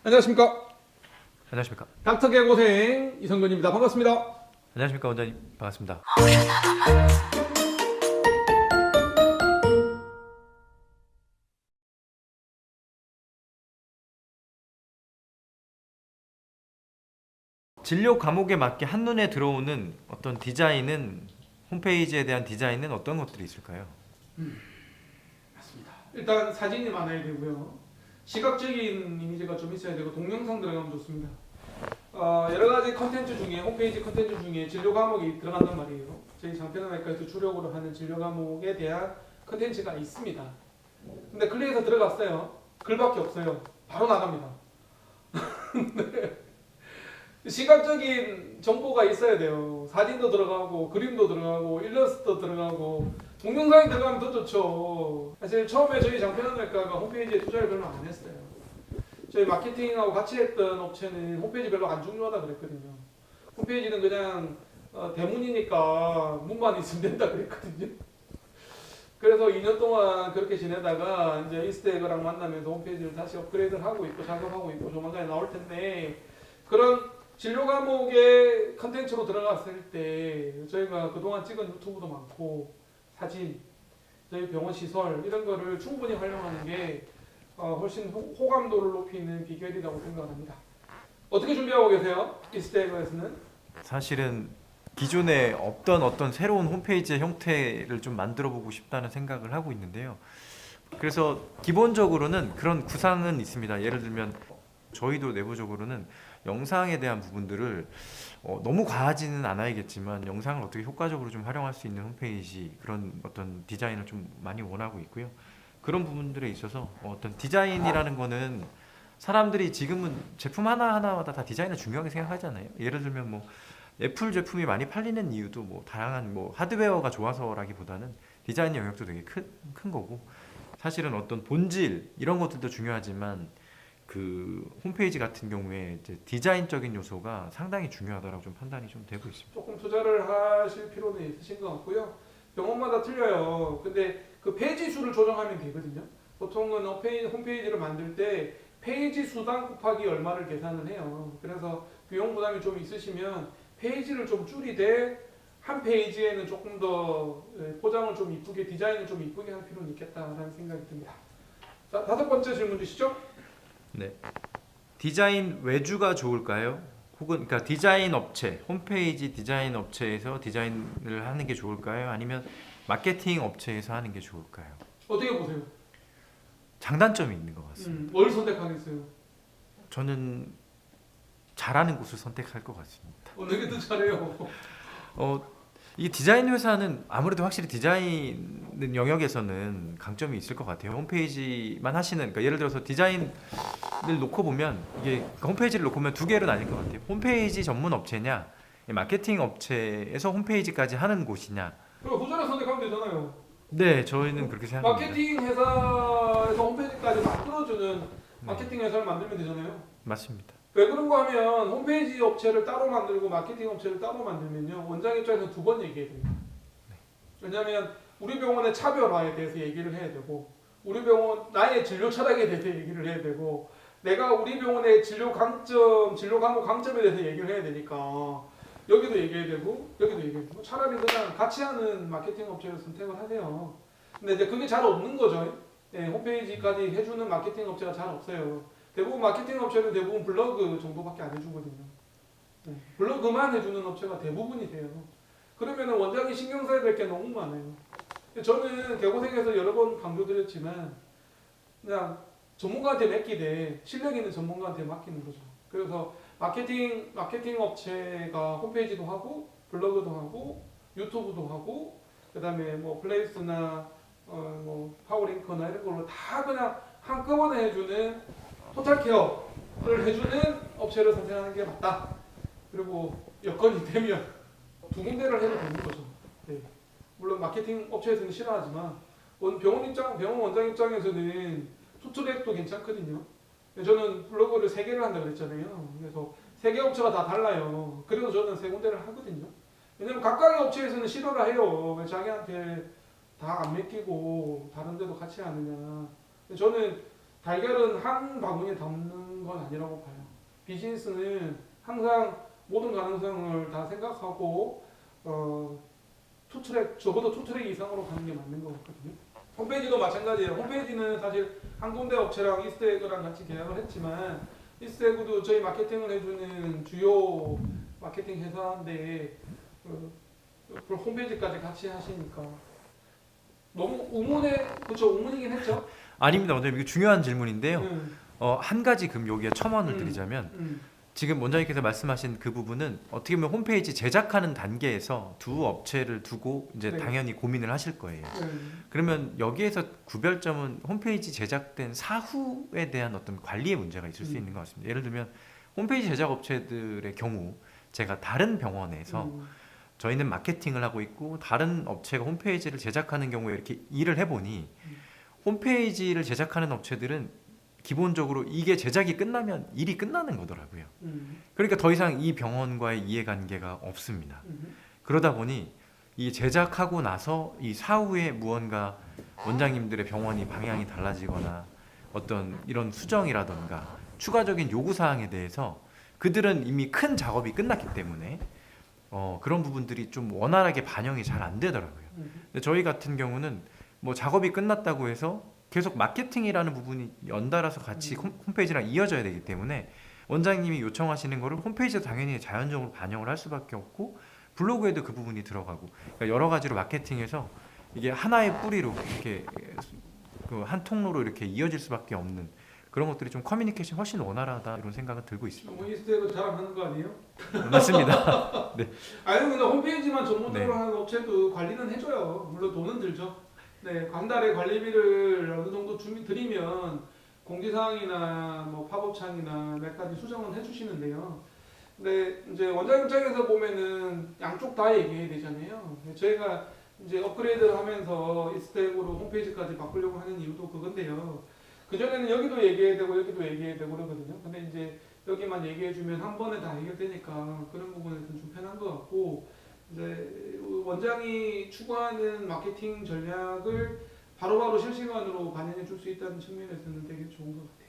안녕하십니까. 안녕하십니까. 닥터 개고생 이성근입니다. 반갑습니다. 안녕하십니까 원장님, 반갑습니다. 진료 과목에 맞게 한눈에 들어오는 어떤 디자인은, 홈페이지에 대한 디자인은 어떤 것들이 있을까요? 맞습니다. 일단 사진이 많아야 되고요. 시각적인 이미지가 좀 있어야 되고 동영상 들어가면 좋습니다. 여러 가지 컨텐츠 중에 홈페이지 컨텐츠 중에 진료 과목이 들어간단 말이에요. 저희 장편외과에서 주력으로 하는 진료 과목에 대한 컨텐츠가 있습니다. 근데 클릭해서 들어갔어요. 글밖에 없어요. 바로 나갑니다. 시각적인 정보가 있어야 돼요. 사진도 들어가고 그림도 들어가고 일러스트도 들어가고 동영상이 들어가면 더 좋죠. 사실 처음에 저희 장편외과가 홈페이지에 투자를 별로 안 했어요. 저희 마케팅하고 같이 했던 업체는 홈페이지 별로 안 중요하다 그랬거든요. 홈페이지는 그냥 대문이니까 문만 있으면 된다 그랬거든요. 그래서 2년 동안 그렇게 지내다가 이제 이스테이크랑 만나면서 홈페이지를 다시 업그레이드를 하고 있고 작업하고 있고 조만간에 나올 텐데, 그런 진료 과목의 컨텐츠로 들어갔을 때 저희가 그동안 찍은 유튜브도 많고 사진, 저희 병원 시설 이런 거를 충분히 활용하는 게 훨씬 호감도를 높이는 비결이라고 생각합니다. 어떻게 준비하고 계세요? 이스테이크에서는? 사실은 기존에 없던 어떤 새로운 홈페이지의 형태를 좀 만들어 보고 싶다는 생각을 하고 있는데요. 그래서 기본적으로는 그런 구상은 있습니다. 예를 들면 저희도 내부적으로는 영상에 대한 부분들을 너무 과하지는 않아야겠지만 영상을 어떻게 효과적으로 좀 활용할 수 있는 홈페이지, 그런 어떤 디자인을 좀 많이 원하고 있고요. 그런 부분들에 있어서 어떤 디자인이라는 거는 사람들이 지금은 제품 하나하나마다 다 디자인을 중요하게 생각하잖아요. 예를 들면 뭐 애플 제품이 많이 팔리는 이유도 뭐 다양한 뭐 하드웨어가 좋아서라기보다는 디자인 영역도 되게 큰 거고, 사실은 어떤 본질 이런 것들도 중요하지만 그 홈페이지 같은 경우에 이제 디자인적인 요소가 상당히 중요하다라고 좀 판단이 좀 되고 있습니다. 조금 투자를 하실 필요는 있으신 것 같고요. 병원마다 틀려요. 근데 그 페이지 수를 조정하면 되거든요. 보통은 홈페이지를 만들 때 페이지 수당 곱하기 얼마를 계산을 해요. 그래서 비용 부담이 좀 있으시면 페이지를 좀 줄이되 한 페이지에는 조금 더 포장을 좀 이쁘게, 디자인을 좀 이쁘게 할 필요는 있겠다라는 생각이 듭니다. 자, 다섯 번째 질문 주시죠. 네. 디자인 외주가 좋을까요? 혹은 그러니까 디자인 업체, 홈페이지 디자인 업체에서 디자인을 하는 게 좋을까요? 아니면 마케팅 업체에서 하는 게 좋을까요? 어떻게 보세요? 장단점이 있는 것 같습니다. 뭘 선택하겠어요? 저는 잘하는 곳을 선택할 것 같습니다. 어느 게 더 잘해요? 이 디자인 회사는 아무래도 확실히 디자인 영역에서는 강점이 있을 것 같아요. 홈페이지만 하시는, 그러니까 예를 들어서 디자인을 놓고 보면 이게 홈페이지를 놓고 보면 두 개로 나뉠 것 같아요. 홈페이지 전문 업체냐, 마케팅 업체에서 홈페이지까지 하는 곳이냐. 그럼 후자를 선택하면 되잖아요. 네, 저희는 그렇게 생각합니다. 마케팅 회사에서 홈페이지까지 만들어주는 마케팅 회사를 만들면 되잖아요. 맞습니다. 왜 그런가 하면 홈페이지 업체를 따로 만들고 마케팅 업체를 따로 만들면요, 원장 입장에서 두 번 얘기해야 됩니다. 왜냐하면 우리 병원의 차별화에 대해서 얘기를 해야 되고, 우리 병원 나의 진료 철학에 대해서 얘기를 해야 되고, 내가 우리 병원의 진료 강점, 진료 과목 강점에 대해서 얘기를 해야 되니까 여기도 얘기해야 되고 여기도 얘기해야 되고, 차라리 그냥 같이 하는 마케팅 업체를 선택을 하세요. 근데 이제 그게 잘 없는 거죠. 네, 홈페이지까지 해주는 마케팅 업체가 잘 없어요. 대부분 마케팅 업체는 대부분 블로그 정도밖에 안 해주거든요. 네, 블로그만 해주는 업체가 대부분이세요. 그러면 원장이 신경 써야 될 게 너무 많아요. 저는 개고생에서 여러 번 강조드렸지만 그냥 전문가한테 맡기되 실력 있는 전문가한테 맡기는 거죠. 그래서 마케팅 업체가 홈페이지도 하고 블로그도 하고 유튜브도 하고 그다음에 뭐 플레이스나 뭐 파워링크나 이런 걸로 다 그냥 한꺼번에 해주는 토탈 케어를 해주는 업체를 선택하는 게 맞다. 그리고 여건이 되면 두 군데를 해도 되는 거죠. 네. 물론 마케팅 업체에서는 싫어하지만 병원 원장 입장에서는 투트랙도 괜찮거든요. 저는 블로그를 3개를 한다 그랬잖아요. 그래서 3개 업체가 다 달라요. 그래서 저는 3군데를 하거든요. 왜냐면 각각의 업체에서는 싫어를 해요. 왜 자기한테 다 안 맡기고 다른 데도 같이 하느냐. 저는 달걀은 한 바구니에 담는 건 아니라고 봐요. 비즈니스는 항상 모든 가능성을 다 생각하고 투트랙, 적어도 투트랙 이상으로 가는 게 맞는 것 같거든요. 홈페이지도 마찬가지예요. 홈페이지는 사실 한 군데 업체랑 이스트에그랑 같이 계약을 했지만 이스트에그도 저희 마케팅을 해주는 주요 마케팅 회사인데 그 홈페이지까지 같이 하시니까 너무 그렇죠, 의문이긴 했죠. 아닙니다. 원장님 이거 중요한 질문인데요. 음, 한 가지 그럼 여기에 첨언을 드리자면 지금 원장님께서 말씀하신 그 부분은 어떻게 보면 홈페이지 제작하는 단계에서 두 업체를 두고 이제 네. 당연히 고민을 하실 거예요. 음, 그러면 여기에서 구별점은 홈페이지 제작된 사후에 대한 어떤 관리의 문제가 있을 수 있는 것 같습니다. 예를 들면 홈페이지 제작 업체들의 경우 제가 다른 병원에서 저희는 마케팅을 하고 있고 다른 업체가 홈페이지를 제작하는 경우에 이렇게 일을 해보니 홈페이지를 제작하는 업체들은 기본적으로 이게 제작이 끝나면 일이 끝나는 거더라고요. 그러니까 더 이상 이 병원과의 이해관계가 없습니다. 그러다 보니 이 제작하고 나서 이 사후에 무언가 원장님들의 병원이 방향이 달라지거나 어떤 이런 수정이라던가 추가적인 요구사항에 대해서 그들은 이미 큰 작업이 끝났기 때문에 그런 부분들이 좀 원활하게 반영이 잘 안 되더라고요. 근데 저희 같은 경우는 뭐 작업이 끝났다고 해서 계속 마케팅이라는 부분이 연달아서 같이 홈페이지랑 이어져야 되기 때문에 원장님이 요청하시는 거를 홈페이지에서 당연히 자연적으로 반영을 할 수밖에 없고 블로그에도 그 부분이 들어가고 그러니까 여러 가지로 마케팅에서 이게 하나의 뿌리로 이렇게 그 한 통로로 이렇게 이어질 수밖에 없는 그런 것들이 좀 커뮤니케이션 훨씬 원활하다 이런 생각은 들고 있습니다. 뭐 이스트에그 자랑하는 거 아니에요? 맞습니다. 아니 근데 홈페이지만 전문적으로 네. 하는 업체도 관리는 해줘요. 물론 돈은 들죠. 네, 한 달에 관리비를 어느 정도 드리면 공지사항이나 뭐 팝업창이나 몇 가지 수정은 해주시는데요. 근데 이제 원장 입장에서 보면은 양쪽 다 얘기해야 되잖아요. 저희가 이제 업그레이드를 하면서 이스트에그로 홈페이지까지 바꾸려고 하는 이유도 그건데요. 그전에는 여기도 얘기해야 되고 여기도 얘기해야 되고 그러거든요. 근데 이제 여기만 얘기해주면 한 번에 다 해결되니까 그런 부분에서는 좀 편한 것 같고 이제 원장이 추구하는 마케팅 전략을 바로바로 실시간으로 반영해 줄 수 있다는 측면에서는 되게 좋은 것 같아요.